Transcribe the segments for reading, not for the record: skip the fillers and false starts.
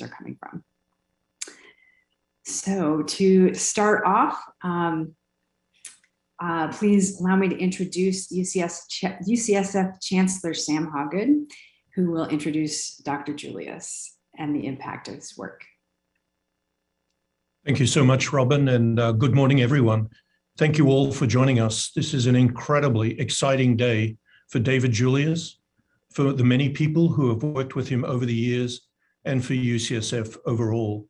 are coming from. So to start off, please allow me to introduce UCSF Chancellor Sam Hawgood, who will introduce Dr. Julius and the impact of his work. Thank you so much, Robin, and good morning, everyone. Thank you all for joining us. This is an incredibly exciting day for David Julius, for the many people who have worked with him over the years, and for UCSF overall.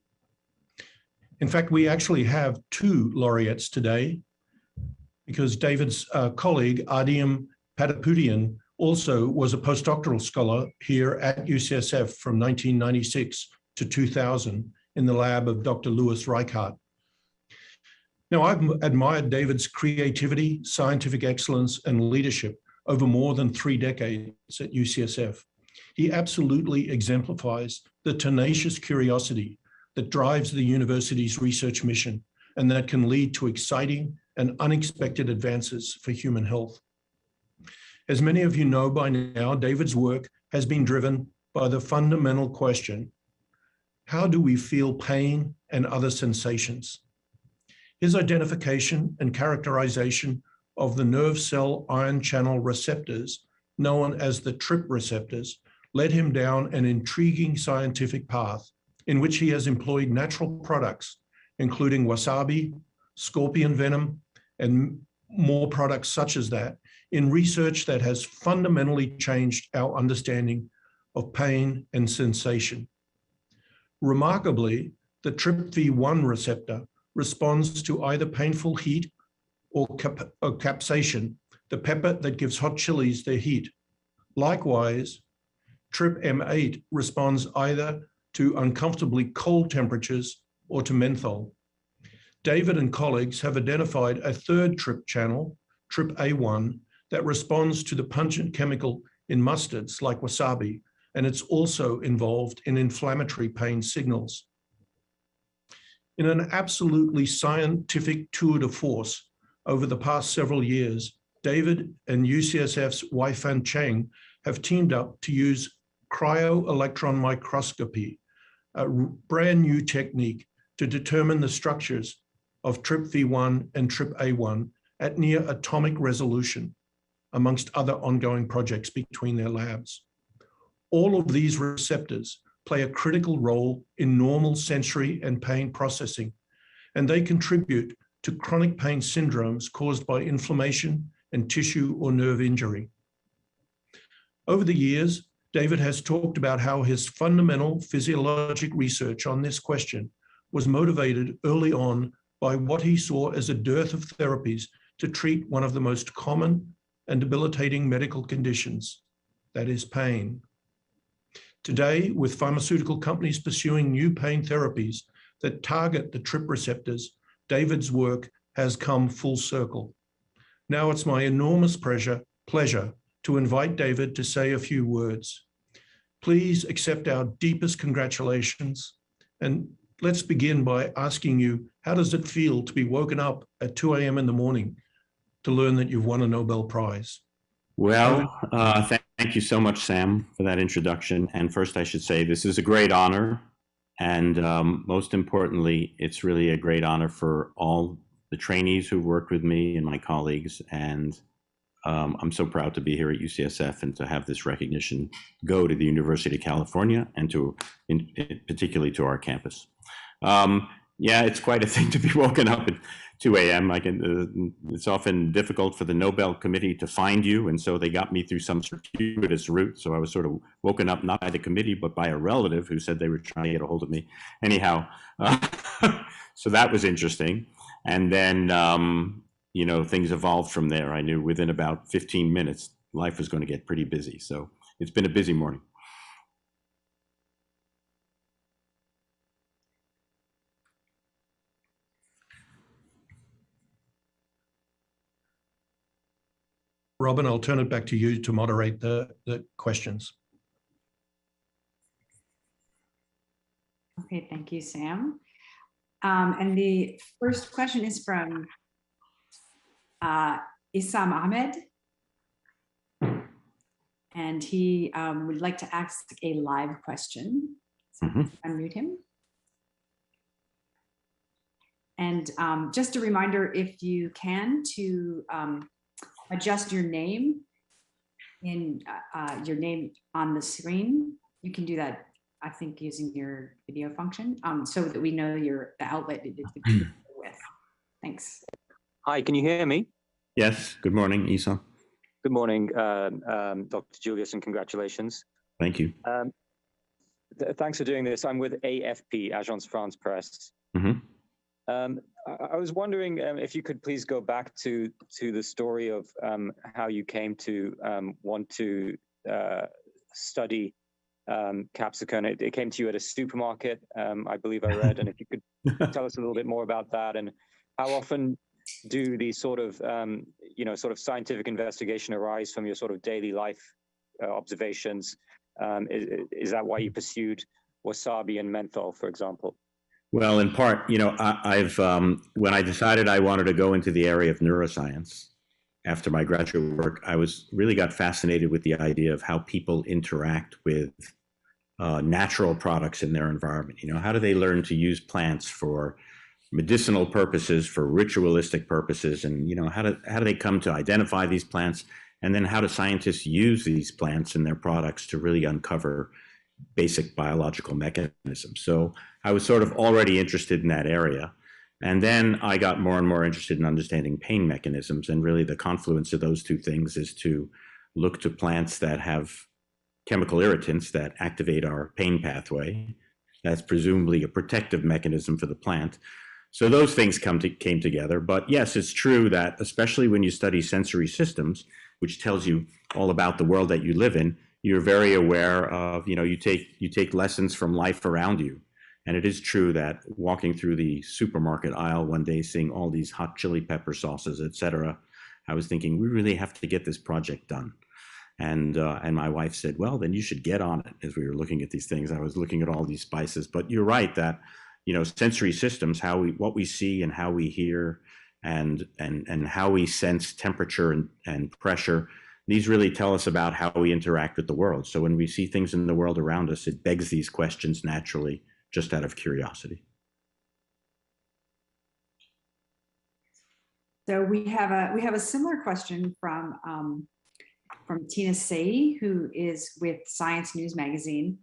In fact, we actually have two laureates today, because David's colleague, Ardem Patapoutian, also was a postdoctoral scholar here at UCSF from 1996 to 2000 in the lab of Dr. Louis Reichart. Now, I've admired David's creativity, scientific excellence, and leadership over more than 3 decades at UCSF. He absolutely exemplifies the tenacious curiosity that drives the university's research mission and that can lead to exciting and unexpected advances for human health. As many of you know by now, David's work has been driven by the fundamental question: how do we feel pain and other sensations? His identification and characterization of the nerve cell ion channel receptors, known as the TRP receptors, led him down an intriguing scientific path in which he has employed natural products, including wasabi, scorpion venom, and more products such as that, in research that has fundamentally changed our understanding of pain and sensation. Remarkably, the TRPV1 receptor responds to either painful heat or capsaicin, the pepper that gives hot chilies their heat. Likewise, TRPM8 responds either to uncomfortably cold temperatures or to menthol. David and colleagues have identified a third TRP channel, TRPA1, that responds to the pungent chemical in mustards like wasabi, and it's also involved in inflammatory pain signals. In an absolutely scientific tour de force over the past several years, David and UCSF's Weifan Cheng have teamed up to use cryo-electron microscopy, a brand new technique to determine the structures of TRPV1 and TRPA1 at near atomic resolution, amongst other ongoing projects between their labs. All of these receptors play a critical role in normal sensory and pain processing, and they contribute to chronic pain syndromes caused by inflammation and tissue or nerve injury. Over the years, David has talked about how his fundamental physiologic research on this question was motivated early on by what he saw as a dearth of therapies to treat one of the most common and debilitating medical conditions, that is pain. Today, with pharmaceutical companies pursuing new pain therapies that target the TRP receptors, David's work has come full circle. Now it's my enormous pleasure to invite David to say a few words. Please accept our deepest congratulations, and let's begin by asking you, how does it feel to be woken up at 2 a.m. in the morning to learn that you've won a Nobel Prize? Well, thank you so much, Sam, for that introduction. And first, I should say this is a great honor. And most importantly, it's really a great honor for all the trainees who've worked with me and my colleagues. And I'm so proud to be here at UCSF and to have this recognition go to the University of California and particularly to our campus. Yeah, it's quite a thing to be woken up at 2 a.m. It's often difficult for the Nobel Committee to find you, and so they got me through some circuitous route. So I was sort of woken up not by the committee, but by a relative who said they were trying to get a hold of me. Anyhow, so that was interesting. And then, you know, things evolved from there. I knew within about 15 minutes, life was going to get pretty busy. So it's been a busy morning. Robin, I'll turn it back to you to moderate the questions. Okay, thank you, Sam. And the first question is from Issam Ahmed. And he would like to ask a live question. So unmute him. And just a reminder, if you can, to adjust your name on the screen. You can do that, I think, using your video function, so that we know the outlet it's with. Thanks. Hi, can you hear me? Yes. Good morning, Isa. Good morning, Dr. Julius, and congratulations. Thank you. Thanks for doing this. I'm with AFP, Agence France Presse. I was wondering if you could please go back to the story of how you came to want to study capsicum. It came to you at a supermarket, I believe I read, and if you could tell us a little bit more about that, and how often do these sort of scientific investigation arise from your sort of daily life observations? Is that why you pursued wasabi and menthol, for example? Well, in part, I've when I decided I wanted to go into the area of neuroscience after my graduate work, I really got fascinated with the idea of how people interact with natural products in their environment. How do they learn to use plants for medicinal purposes, for ritualistic purposes, and how do they come to identify these plants, and then how do scientists use these plants in their products to really uncover basic biological mechanisms. So I was sort of already interested in that area. And then I got more and more interested in understanding pain mechanisms. And really the confluence of those two things is to look to plants that have chemical irritants that activate our pain pathway. That's presumably a protective mechanism for the plant. So those things came together. But yes, it's true that especially when you study sensory systems, which tells you all about the world that you live in, you're very aware of, you take lessons from life around you. And it is true that walking through the supermarket aisle one day, seeing all these hot chili pepper sauces, etc., I was thinking, we really have to get this project done. And my wife said, well, then you should get on it. As we were looking at these things, I was looking at all these spices. But you're right that, sensory systems, what we see and how we hear and how we sense temperature and pressure, these really tell us about how we interact with the world. So when we see things in the world around us, it begs these questions naturally, just out of curiosity. So we have a similar question from Tina Say, who is with Science News Magazine.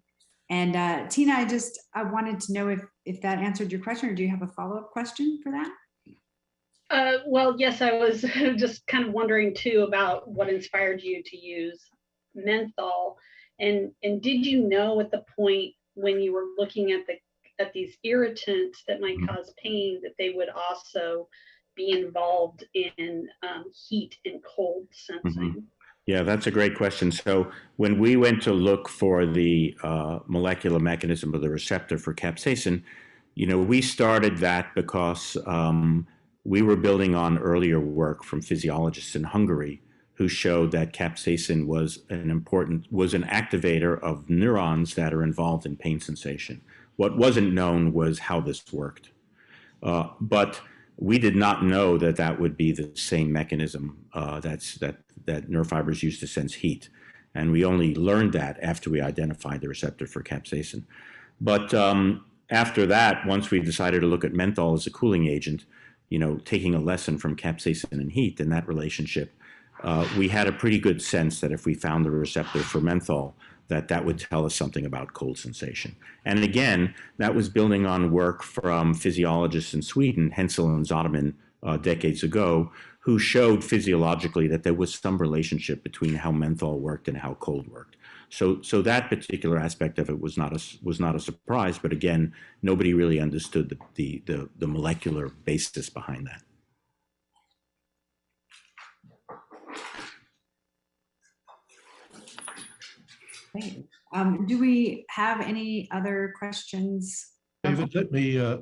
And Tina, I wanted to know if that answered your question, or do you have a follow-up question for that? Well, yes, I was just kind of wondering too about what inspired you to use menthol, and did you know at the point when you were looking at these irritants that might cause pain that they would also be involved in heat and cold sensing? Yeah, that's a great question. So when we went to look for the molecular mechanism of the receptor for capsaicin, we started that because we were building on earlier work from physiologists in Hungary who showed that capsaicin was an activator of neurons that are involved in pain sensation. What wasn't known was how this worked. But we did not know that would be the same mechanism that nerve fibers use to sense heat. And we only learned that after we identified the receptor for capsaicin. But after that, once we decided to look at menthol as a cooling agent, taking a lesson from capsaicin and heat and that relationship, we had a pretty good sense that if we found the receptor for menthol, that would tell us something about cold sensation. And again, that was building on work from physiologists in Sweden, Hensel and Zodeman, decades ago, who showed physiologically that there was some relationship between how menthol worked and how cold worked. So that particular aspect of it was not a surprise, but again, nobody really understood the molecular basis behind that. Great. Do we have any other questions? David,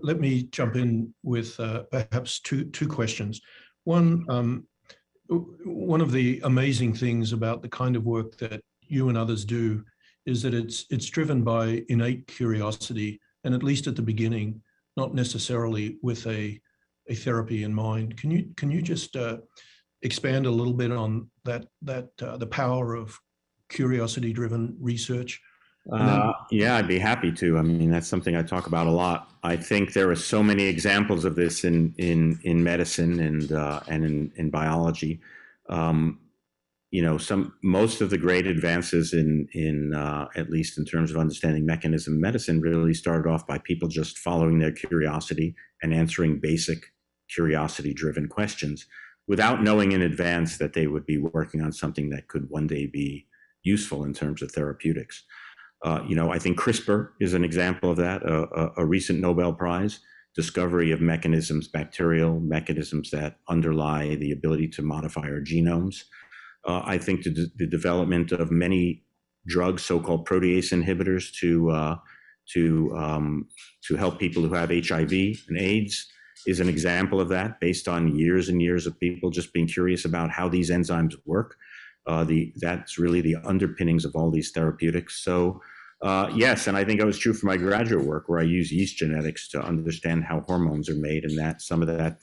let me jump in with perhaps two questions. One of the amazing things about the kind of work that you and others do is that it's driven by innate curiosity, and at least at the beginning, not necessarily with a therapy in mind. Can you just expand a little bit on that the power of curiosity-driven research Yeah, I'd be happy to. I mean, that's something I talk about a lot. I think there are so many examples of this in medicine and in biology. You know, most of the great advances in at least in terms of understanding mechanism medicine really started off by people just following their curiosity and answering basic curiosity-driven questions without knowing in advance that they would be working on something that could one day be useful in terms of therapeutics. You know, I think CRISPR is an example of that, a recent Nobel Prize discovery of mechanisms, bacterial mechanisms that underlie the ability to modify our genomes. I think the development of many drugs, so-called protease inhibitors, to help people who have HIV and AIDS is an example of that, based on years and years of people just being curious about how these enzymes work. That's really the underpinnings of all these therapeutics. So yes, and I think it was true for my graduate work, where I use yeast genetics to understand how hormones are made, and that some of that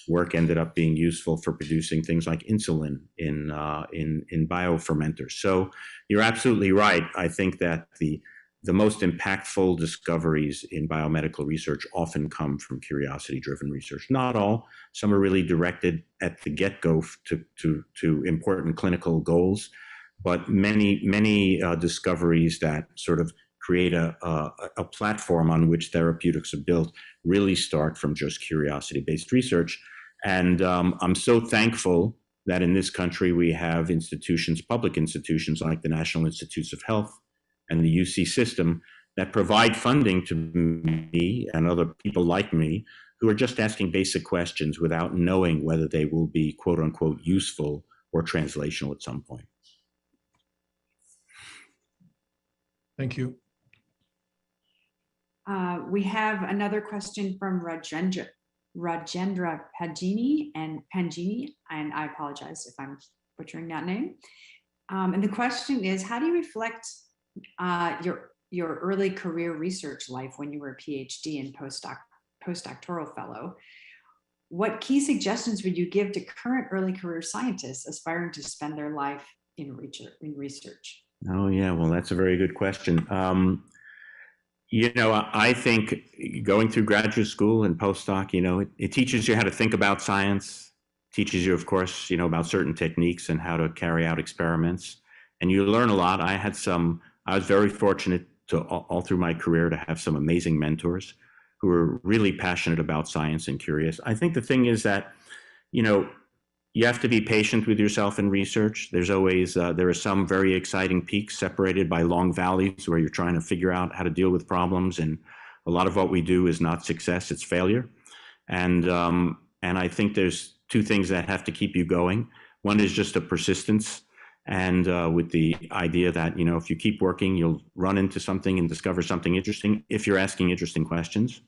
work ended up being useful for producing things like insulin in biofermenters. So you're absolutely right. I think that the most impactful discoveries in biomedical research often come from curiosity-driven research. Not all. Some are really directed at the get-go to important clinical goals, but many discoveries that sort of create a platform on which therapeutics are built really start from just curiosity-based research. And I'm so thankful that in this country we have institutions, public institutions like the National Institutes of Health and the UC system, that provide funding to me and other people like me who are just asking basic questions without knowing whether they will be quote unquote useful or translational at some point. Thank you. We have another question from Rajendra Pangini, and I apologize if I'm butchering that name. And the question is, how do you reflect your early career research life when you were a PhD and postdoctoral fellow? What key suggestions would you give to current early career scientists aspiring to spend their life in research? Oh yeah, well, that's a very good question. You know, I think going through graduate school and postdoc, you know, it teaches you how to think about science, teaches you, of course, you know, about certain techniques and how to carry out experiments. And you learn a lot. I was very fortunate to all through my career to have some amazing mentors who were really passionate about science and curious. I think the thing is that, you know, you have to be patient with yourself in research. There's always, there are some very exciting peaks separated by long valleys where you're trying to figure out how to deal with problems. And a lot of what we do is not success, it's failure. And I think there's two things that have to keep you going. One is just a persistence, and with the idea that, you know, if you keep working, you'll run into something and discover something interesting if you're asking interesting questions.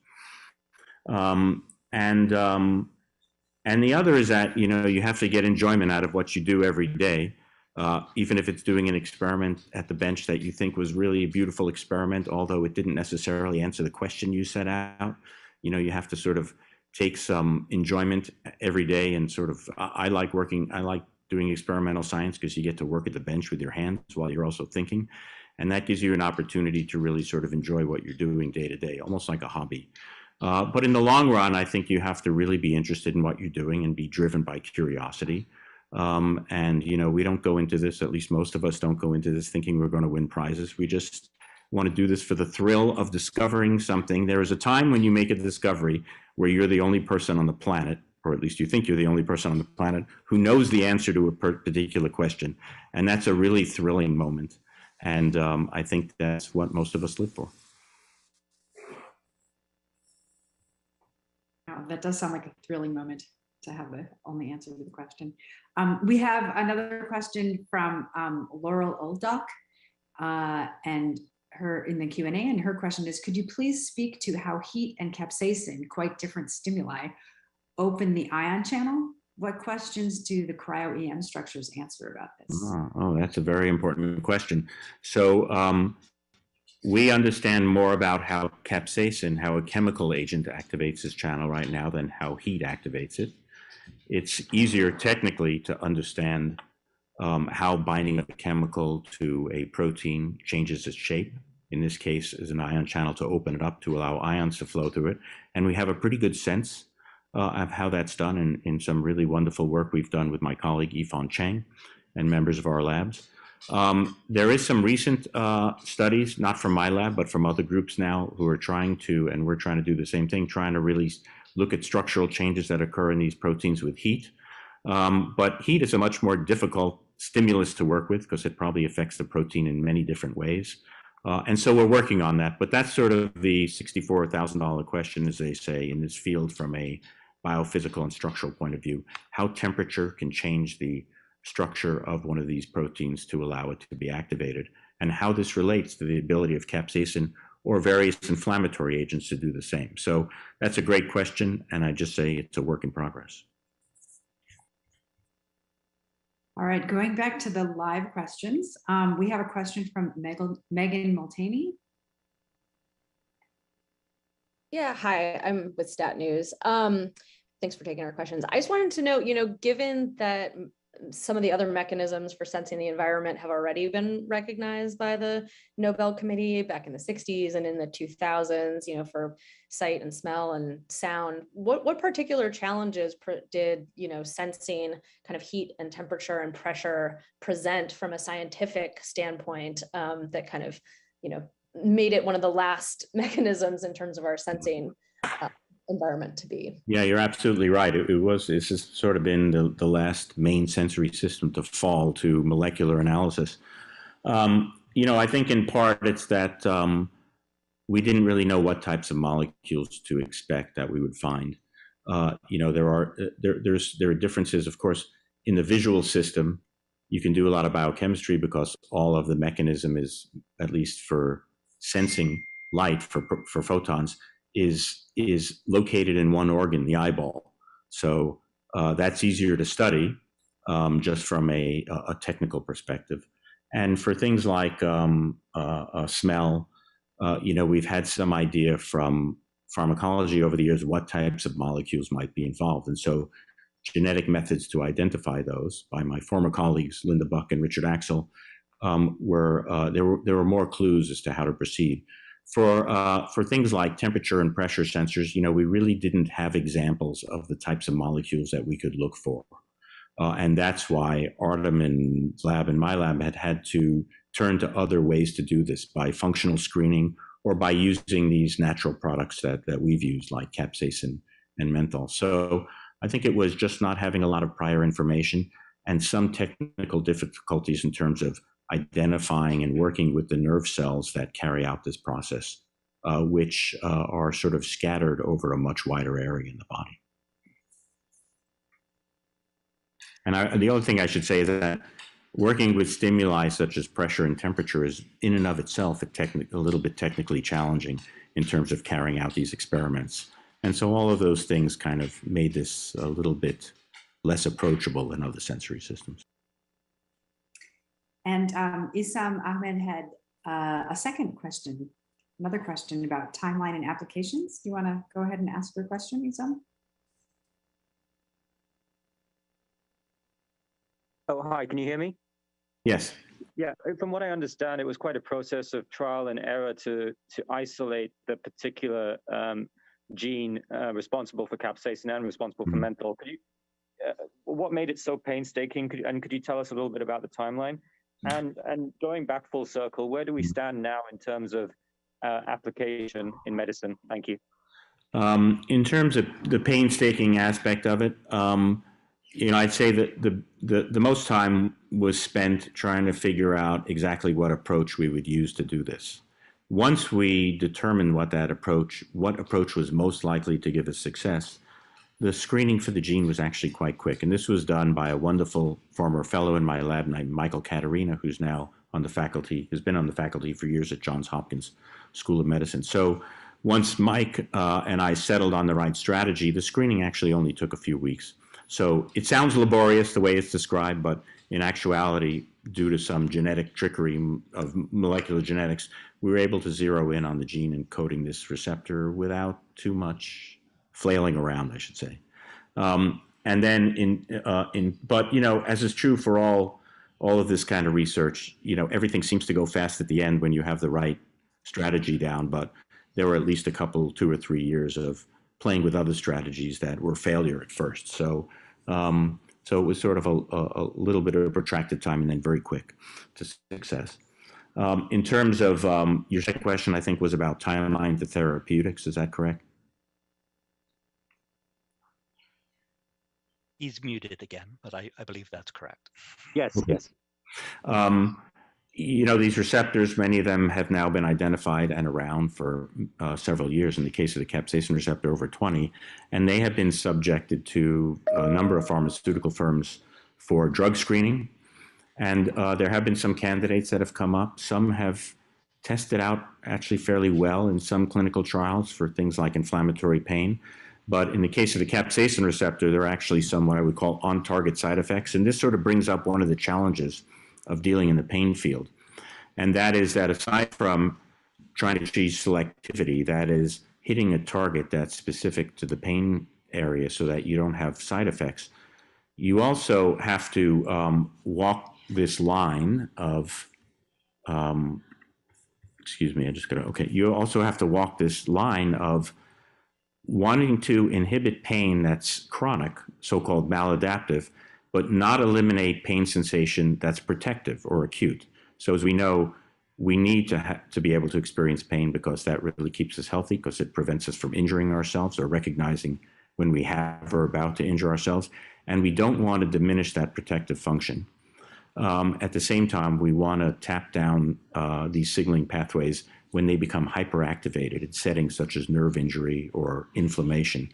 And the other is that, you know, you have to get enjoyment out of what you do every day, even if it's doing an experiment at the bench that you think was really a beautiful experiment, although it didn't necessarily answer the question you set out. You know, you have to sort of take some enjoyment every day and sort of, I like doing experimental science because you get to work at the bench with your hands while you're also thinking. And that gives you an opportunity to really sort of enjoy what you're doing day to day, almost like a hobby. But in the long run, I think you have to really be interested in what you're doing and be driven by curiosity. And, you know, we don't go into this, at least most of us don't go into this thinking we're going to win prizes. We just want to do this for the thrill of discovering something. There is a time when you make a discovery where you're the only person on the planet, or at least you think you're the only person on the planet, who knows the answer to a particular question. And that's a really thrilling moment. And I think that's what most of us live for. That does sound like a thrilling moment to have the only answer to the question. We have another question from Laurel Oldock, and her in the Q&A, and her question is, could you please speak to how heat and capsaicin, quite different stimuli, open the ion channel? What questions do the cryo-EM structures answer about this? Oh, that's a very important question. So we understand more about how capsaicin, how a chemical agent activates this channel right now than how heat activates it. It's easier technically to understand how binding a chemical to a protein changes its shape in this case as an ion channel, to open it up to allow ions to flow through it. And we have a pretty good sense of how that's done in some really wonderful work we've done with my colleague Yifan Cheng and members of our labs. There is some recent studies, not from my lab, but from other groups now who are trying to, and we're trying to do the same thing, trying to really look at structural changes that occur in these proteins with heat. But heat is a much more difficult stimulus to work with because it probably affects the protein in many different ways. And so we're working on that. But that's sort of the $64,000 question, as they say, in this field from a biophysical and structural point of view, how temperature can change the structure of one of these proteins to allow it to be activated, and how this relates to the ability of capsaicin or various inflammatory agents to do the same. So that's a great question, and I just say it's a work in progress. All right, going back to the live questions, we have a question from Megan Multaney. Yeah, hi, I'm with Stat News. Thanks for taking our questions. I just wanted to know, given that some of the other mechanisms for sensing the environment have already been recognized by the Nobel Committee back in the 60s and in the 2000s, for sight and smell and sound. What particular challenges did, sensing kind of heat and temperature and pressure present from a scientific standpoint that kind of, made it one of the last mechanisms in terms of our sensing environment to be? Yeah, you're absolutely right. This has sort of been the last main sensory system to fall to molecular analysis. I think in part it's that we didn't really know what types of molecules to expect that we would find. There are differences, of course, in the visual system. You can do a lot of biochemistry because all of the mechanism is, at least for sensing light for photons, is located in one organ, the eyeball. So that's easier to study just from a technical perspective. And for things like smell, we've had some idea from pharmacology over the years what types of molecules might be involved. And so genetic methods to identify those by my former colleagues, Linda Buck and Richard Axel, there were more clues as to how to proceed. For things like temperature and pressure sensors, we really didn't have examples of the types of molecules that we could look for. And that's why Ardem and my lab had to turn to other ways to do this, by functional screening or by using these natural products that we've used, like capsaicin and menthol. So I think it was just not having a lot of prior information and some technical difficulties in terms of identifying and working with the nerve cells that carry out this process, which are sort of scattered over a much wider area in the body. And the other thing I should say is that working with stimuli such as pressure and temperature is in and of itself a little bit technically challenging in terms of carrying out these experiments. And so all of those things kind of made this a little bit less approachable than other sensory systems. And Isam Ahmed had a second question, another question about timeline and applications. Do you want to go ahead and ask your question, Isam? Oh, hi, can you hear me? Yes. Yeah, from what I understand, it was quite a process of trial and error to isolate the particular gene responsible for capsaicin and responsible for menthol. What made it so painstaking? Could you tell us a little bit about the timeline? And going back full circle, where do we stand now in terms of application in medicine? Thank you. In terms of the painstaking aspect of it, I'd say that the most time was spent trying to figure out exactly what approach we would use to do this. Once we determined what approach was most likely to give us success, the screening for the gene was actually quite quick. And this was done by a wonderful former fellow in my lab named Michael Caterina, who's now on the faculty, has been on the faculty for years at Johns Hopkins School of Medicine. So once Mike and I settled on the right strategy, the screening actually only took a few weeks. So it sounds laborious the way it's described, but in actuality, due to some genetic trickery of molecular genetics, we were able to zero in on the gene encoding this receptor without too much flailing around, I should say. And then but as is true for all of this kind of research, everything seems to go fast at the end when you have the right strategy down, but there were at least a couple, 2 or 3 years of playing with other strategies that were failure at first. So it was sort of a little bit of a protracted time and then very quick to success. In terms of your second question, I think was about timeline to therapeutics. Is that correct? He's muted again, but I believe that's correct. Yes, Okay. yes. You know, these receptors, many of them have now been identified and around for several years. In the case of the capsaicin receptor, over 20, and they have been subjected to a number of pharmaceutical firms for drug screening. And there have been some candidates that have come up. Some have tested out actually fairly well in some clinical trials for things like inflammatory pain. But in the case of the capsaicin receptor, there are actually some what I would call on-target side effects. And this sort of brings up one of the challenges of dealing in the pain field. And that is that aside from trying to achieve selectivity, that is hitting a target that's specific to the pain area so that you don't have side effects, you also have to walk this line of, you also have to walk this line of wanting to inhibit pain that's chronic, so-called maladaptive, but not eliminate pain sensation that's protective or acute. So as we know, we need to be able to experience pain because that really keeps us healthy, because it prevents us from injuring ourselves or recognizing when we have or are about to injure ourselves. And we don't want to diminish that protective function. At the same time, we want to tap down these signaling pathways when they become hyperactivated in settings such as nerve injury or inflammation.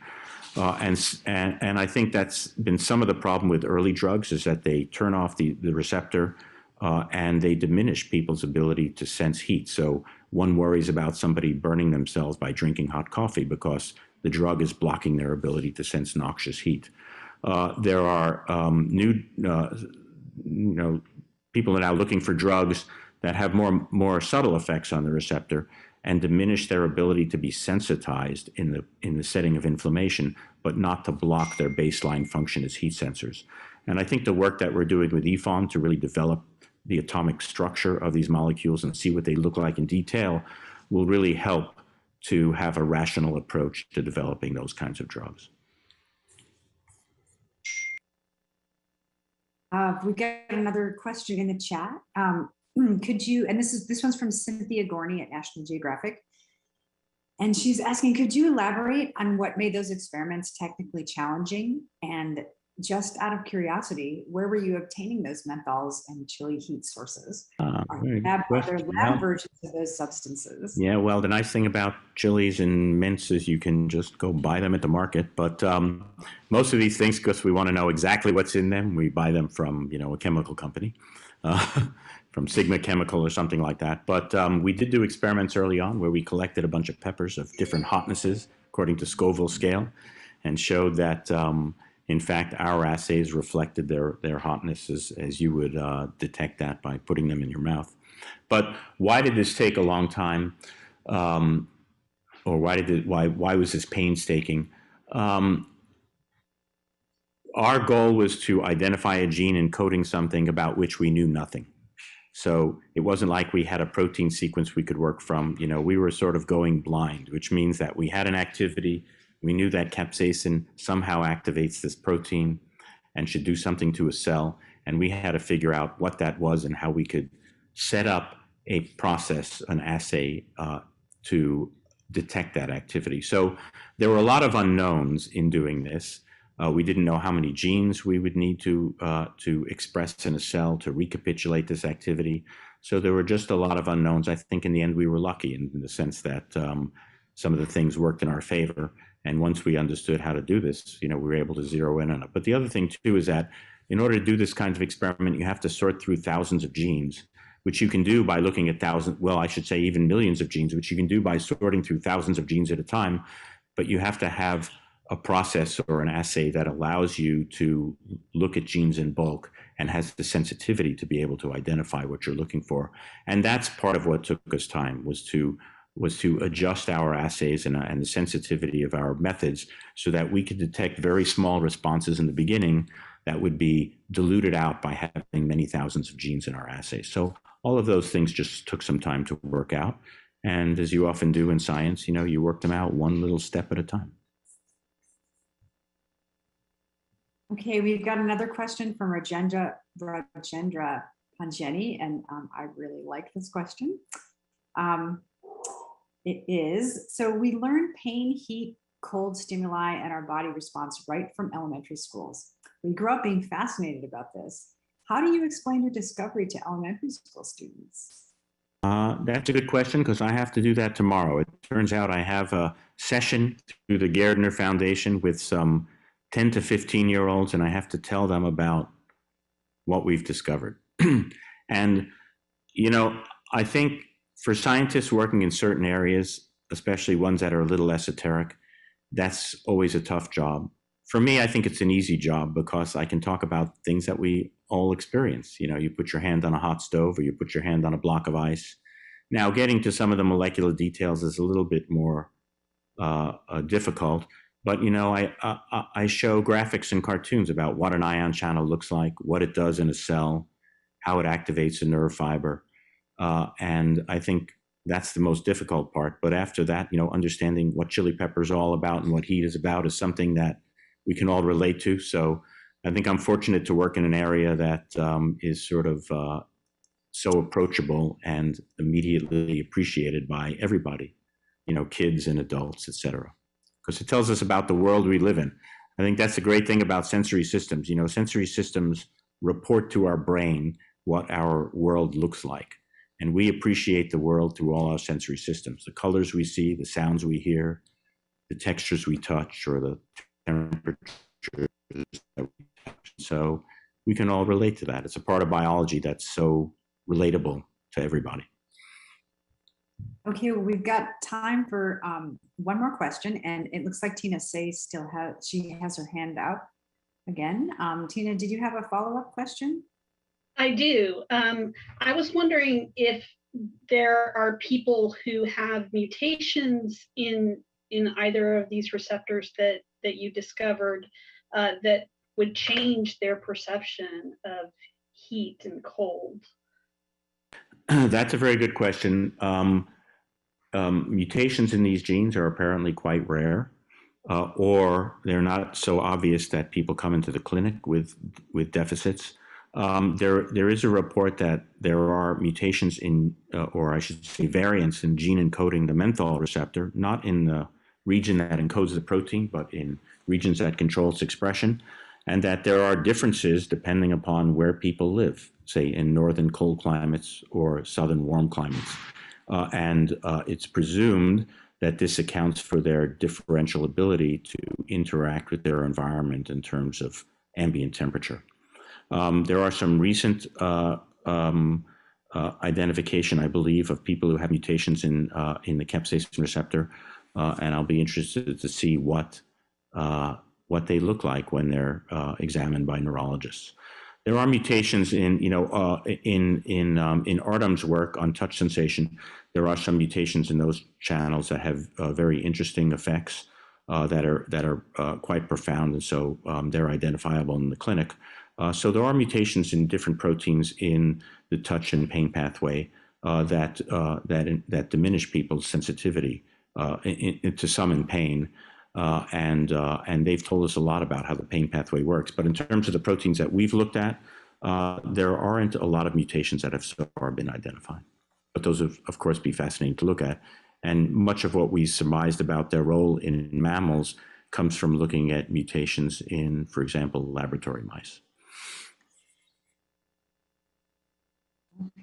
And I think that's been some of the problem with early drugs, is that they turn off the receptor and they diminish people's ability to sense heat. So one worries about somebody burning themselves by drinking hot coffee because the drug is blocking their ability to sense noxious heat. There are people are now looking for drugs that have more subtle effects on the receptor and diminish their ability to be sensitized in the setting of inflammation, but not to block their baseline function as heat sensors. And I think the work that we're doing with EFON to really develop the atomic structure of these molecules and see what they look like in detail will really help to have a rational approach to developing those kinds of drugs. We got another question in the chat. Could you, and this one's from Cynthia Gorney at National Geographic, and she's asking, could you elaborate on what made those experiments technically challenging? And just out of curiosity, where were you obtaining those menthols and chili heat sources? Are there lab versions of those substances? Yeah, well, the nice thing about chilies and mints is you can just go buy them at the market. But most of these things, because we want to know exactly what's in them, we buy them from, a chemical company, from Sigma Chemical or something like that. But we did do experiments early on where we collected a bunch of peppers of different hotnesses according to Scoville scale, and showed that in fact, our assays reflected their hotness as you would detect that by putting them in your mouth. But why did this take a long time? Or why was this painstaking? Our goal was to identify a gene encoding something about which we knew nothing. So it wasn't like we had a protein sequence we could work from. We were sort of going blind, which means that we had an activity. We knew that capsaicin somehow activates this protein and should do something to a cell. And we had to figure out what that was and how we could set up a process, an assay, to detect that activity. So there were a lot of unknowns in doing this. We didn't know how many genes we would need to express in a cell to recapitulate this activity. So there were just a lot of unknowns. I think in the end we were lucky in the sense that some of the things worked in our favor. And once we understood how to do this, we were able to zero in on it. But the other thing too is that in order to do this kind of experiment, you have to sort through thousands of genes, which you can do by looking at even millions of genes, which you can do by sorting through thousands of genes at a time. But you have to have a process or an assay that allows you to look at genes in bulk and has the sensitivity to be able to identify what you're looking for. And that's part of what took us time, was to adjust our assays and the sensitivity of our methods so that we could detect very small responses in the beginning that would be diluted out by having many thousands of genes in our assays. So all of those things just took some time to work out. And as you often do in science, you work them out one little step at a time. Okay, we've got another question from Rajendra Panjeni, and I really like this question. It is, so we learn pain, heat, cold stimuli, and our body response right from elementary schools. We grew up being fascinated about this. How do you explain your discovery to elementary school students? That's a good question, because I have to do that tomorrow. It turns out I have a session through the Gairdner Foundation with some 10 to 15-year-olds, and I have to tell them about what we've discovered. And, I think for scientists working in certain areas, especially ones that are a little esoteric, that's always a tough job. For me, I think it's an easy job because I can talk about things that we all experience. You put your hand on a hot stove or you put your hand on a block of ice. Now, getting to some of the molecular details is a little bit more difficult. But, I show graphics and cartoons about what an ion channel looks like, what it does in a cell, how it activates a nerve fiber. And I think that's the most difficult part. But after that, understanding what chili pepper is all about and what heat is about is something that we can all relate to. So I think I'm fortunate to work in an area that is sort of so approachable and immediately appreciated by everybody, kids and adults, et cetera, because it tells us about the world we live in. I think that's the great thing about sensory systems. Sensory systems report to our brain what our world looks like. And we appreciate the world through all our sensory systems, the colors we see, the sounds we hear, the textures we touch, or the temperatures that we touch. So we can all relate to that. It's a part of biology that's so relatable to everybody. Okay, well, we've got time for one more question, and it looks like Tina Say she has her hand up again. Tina, did you have a follow-up question? I do. I was wondering if there are people who have mutations in either of these receptors that you discovered that would change their perception of heat and cold. That's a very good question. Mutations in these genes are apparently quite rare, or they're not so obvious that people come into the clinic with deficits. There is a report that there are mutations in, or I should say variants in gene encoding the menthol receptor, not in the region that encodes the protein, but in regions that control its expression, and that there are differences depending upon where people live, say in northern cold climates or southern warm climates. And it's presumed that this accounts for their differential ability to interact with their environment in terms of ambient temperature. There are some recent identification, I believe, of people who have mutations in the capsaicin receptor, and I'll be interested to see what they look like when they're examined by neurologists. There are mutations in Ardem's work on touch sensation. There are some mutations in those channels that have very interesting effects that are quite profound, and so they're identifiable in the clinic. So there are mutations in different proteins in the touch and pain pathway that diminish people's sensitivity to some in pain, and they've told us a lot about how the pain pathway works. But in terms of the proteins that we've looked at, there aren't a lot of mutations that have so far been identified. But those would, of course, be fascinating to look at. And much of what we surmised about their role in mammals comes from looking at mutations in, for example, laboratory mice.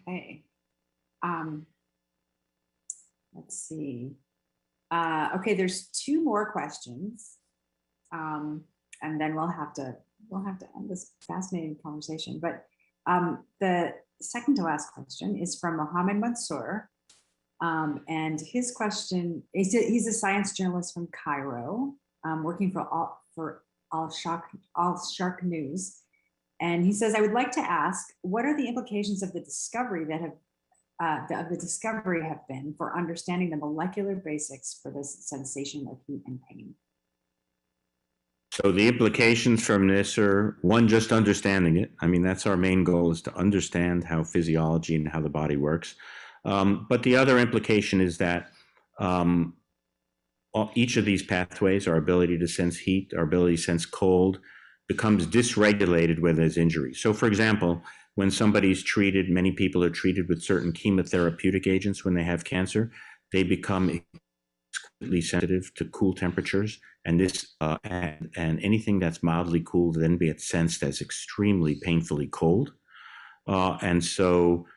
Okay. Let's see. Okay, there's two more questions, and then we'll have to end this fascinating conversation. But the second to last question is from Mohammed Mansour, and his question is: he's a science journalist from Cairo, working for Al Sharq News. And he says, I would like to ask, what are the implications of the discovery that have been for understanding the molecular basics for this sensation of heat and pain? So the implications from this are, one, just understanding it. I mean, that's our main goal, is to understand how physiology and how the body works. But the other implication is that each of these pathways, our ability to sense heat, our ability to sense cold, becomes dysregulated when there's injury. So for example, when somebody's treated, many people are treated with certain chemotherapeutic agents when they have cancer, they become exquisitely sensitive to cool temperatures, and this and anything that's mildly cool then gets sensed as extremely painfully cold. And so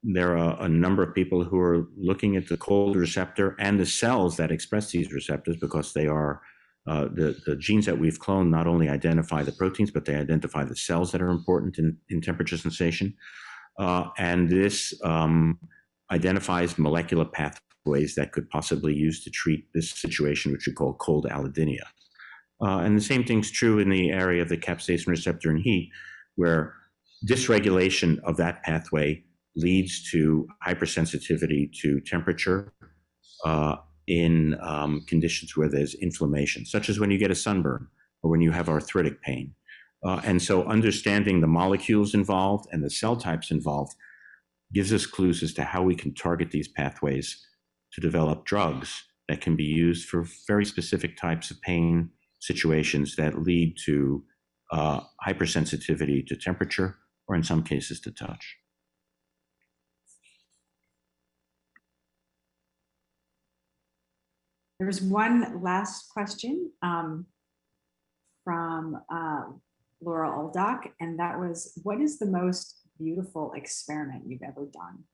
there are a number of people who are looking at the cold receptor and the cells that express these receptors, because they are the genes that we've cloned not only identify the proteins, but they identify the cells that are important in temperature sensation. And this identifies molecular pathways that could possibly use to treat this situation, which we call cold allodynia. And the same thing's true in the area of the capsaicin receptor and heat, where dysregulation of that pathway leads to hypersensitivity to temperature in conditions where there's inflammation, such as when you get a sunburn or when you have arthritic pain. And so understanding the molecules involved and the cell types involved gives us clues as to how we can target these pathways to develop drugs that can be used for very specific types of pain situations that lead to hypersensitivity to temperature, or in some cases to touch. There was one last question from Laura Aldock, and that was, what is the most beautiful experiment you've ever done?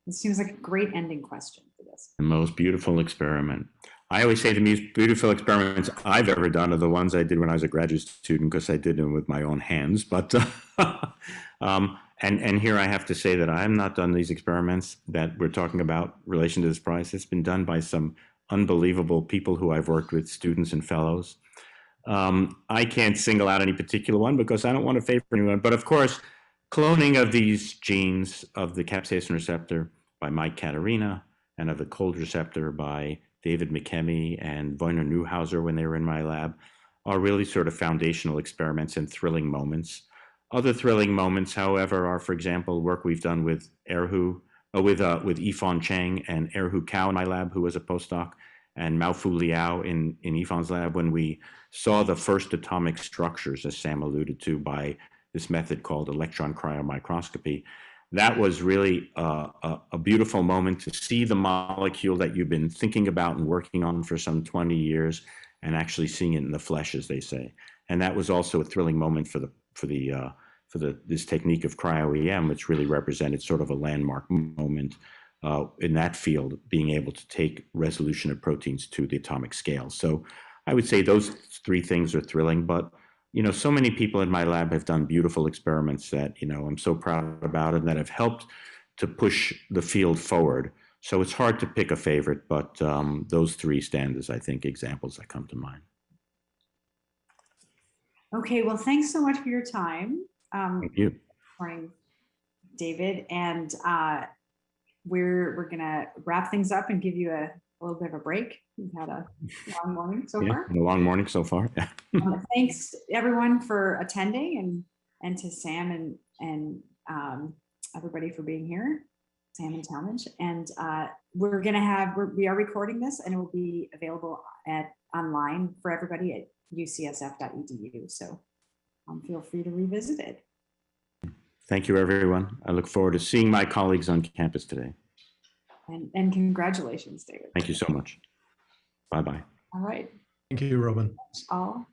It seems like a great ending question for this. The most beautiful experiment. I always say the most beautiful experiments I've ever done are the ones I did when I was a graduate student, because I did them with my own hands. But and here I have to say that I have not done these experiments that we're talking about in relation to this prize. It's been done by some unbelievable people who I've worked with, students and fellows. I can't single out any particular one because I don't want to favor anyone. But of course, cloning of these genes of the capsaicin receptor by Mike Caterina and of the cold receptor by David McKemie and Werner Neuhauser when they were in my lab are really sort of foundational experiments and thrilling moments. Other thrilling moments, however, are, for example, work we've done with with Yifan Cheng and Erhu Cao in my lab, who was a postdoc, and Maofu Liao in Yifan's lab, when we saw the first atomic structures, as Sam alluded to, by this method called electron cryomicroscopy. That was really a beautiful moment to see the molecule that you've been thinking about and working on for some 20 years and actually seeing it in the flesh, as they say. And that was also a thrilling moment for this technique of cryo-EM, which really represented sort of a landmark moment in that field, being able to take resolution of proteins to the atomic scale. So I would say those three things are thrilling, but so many people in my lab have done beautiful experiments that, I'm so proud about and that have helped to push the field forward. So it's hard to pick a favorite, but those three stand as, I think, examples that come to mind. Okay, well, thanks so much for your time. Thank you. Morning, David. And we're gonna wrap things up and give you a little bit of a break. We've had a long morning so far. A long morning so far. Yeah. Thanks everyone for attending, and to Sam and everybody for being here, Sam and Talmadge. And we are recording this, and it will be available online for everybody at ucsf.edu. So feel free to revisit it. Thank you, everyone. I look forward to seeing my colleagues on campus today. And congratulations, David. Thank you so much. Bye-bye. All right. Thank you, Robin. All.